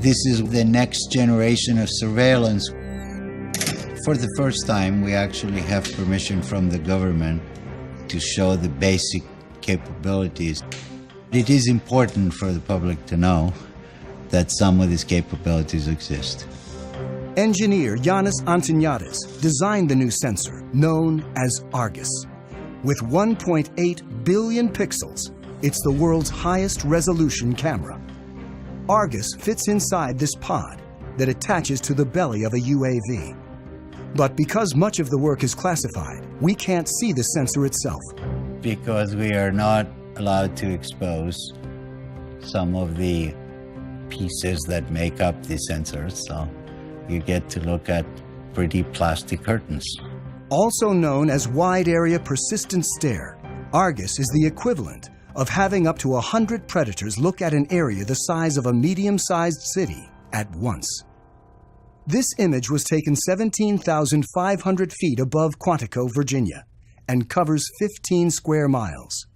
This is the next generation of surveillance. For the first time, we actually have permission from the government to show the basic capabilities. It is important for the public to know that some of these capabilities exist. Engineer Yanis Antoniadis designed the new sensor, known as Argus. With 1.8 billion pixels, it's the world's highest resolution camera. Argus fits inside this pod that attaches to the belly of a UAV. But because much of the work is classified, we can't see the sensor itself. Because we are not allowed to expose some of the pieces that make up the sensors, so you get to look at pretty plastic curtains. Also known as Wide Area Persistent Stare, Argus is the equivalent of having up to 100 predators look at an area the size of a medium-sized city at once. This image was taken 17,500 feet above Quantico, Virginia, and covers 15 square miles.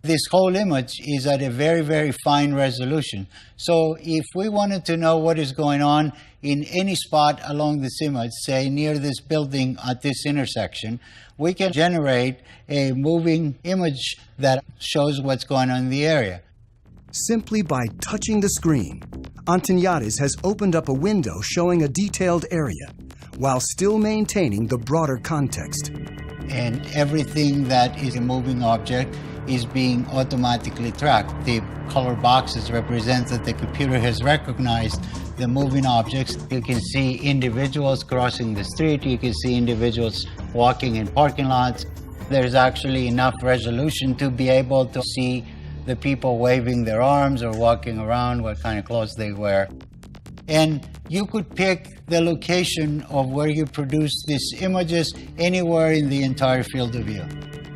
This whole image is at a very, very fine resolution. So if we wanted to know what is going on in any spot along this image, say near this building at this intersection, we can generate a moving image that shows what's going on in the area. Simply by touching the screen, Antoniadis has opened up a window showing a detailed area, while still maintaining the broader context. And everything that is a moving object is being automatically tracked. The color boxes represent that the computer has recognized the moving objects. You can see individuals crossing the street. You can see individuals walking in parking lots. There's actually enough resolution to be able to see the people waving their arms or walking around, what kind of clothes they wear. And you could pick the location of where you produce these images anywhere in the entire field of view.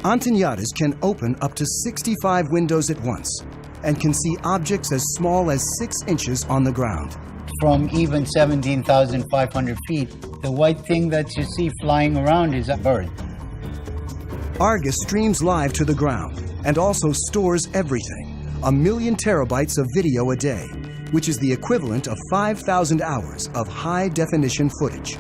Antoniadis can open up to 65 windows at once and can see objects as small as 6 inches on the ground. From even 17,500 feet, the white thing that you see flying around is a bird. Argus streams live to the ground and also stores everything, 1 million terabytes of video a day, which is the equivalent of 5,000 hours of high-definition footage.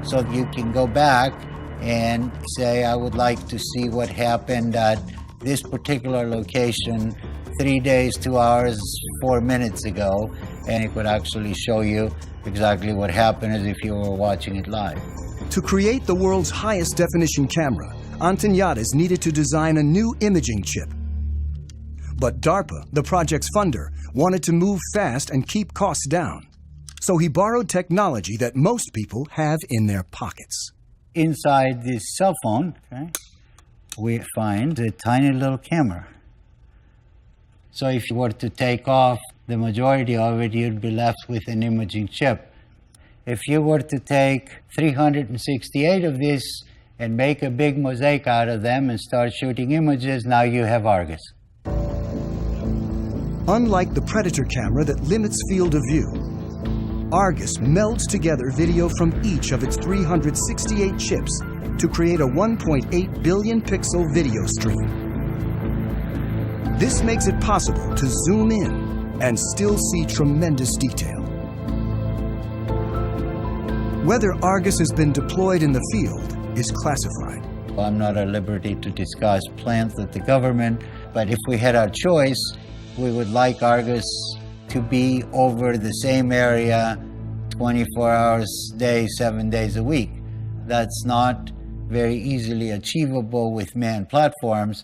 So you can go back and say, I would like to see what happened at this particular location 3 days, 2 hours, 4 minutes ago, and it would actually show you exactly what happened as if you were watching it live. To create the world's highest definition camera, Antoniadis needed to design a new imaging chip. But DARPA, the project's funder, wanted to move fast and keep costs down. So he borrowed technology that most people have in their pockets. Inside this cell phone, we find a tiny little camera. So if you were to take off the majority of it, you'd be left with an imaging chip. If you were to take 368 of these and make a big mosaic out of them and start shooting images, now you have Argus. Unlike the Predator camera that limits field of view, Argus melds together video from each of its 368 chips to create a 1.8 billion pixel video stream. This makes it possible to zoom in and still see tremendous detail. Whether Argus has been deployed in the field is classified. I'm not at liberty to discuss plans of the government, but if we had our choice, we would like Argus to be over the same area 24 hours a day, 7 days a week. That's not very easily achievable with manned platforms.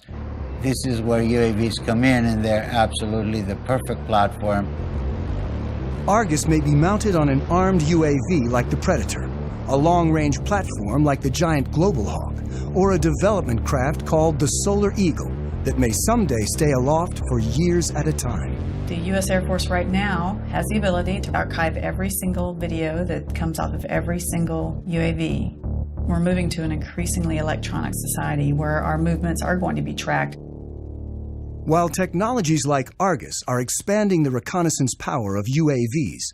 This is where UAVs come in, and they're absolutely the perfect platform. Argus may be mounted on an armed UAV like the Predator, a long-range platform like the giant Global Hawk, or a development craft called the Solar Eagle that may someday stay aloft for years at a time. The U.S. Air Force right now has the ability to archive every single video that comes out of every single UAV. We're moving to an increasingly electronic society where our movements are going to be tracked. While technologies like Argus are expanding the reconnaissance power of UAVs,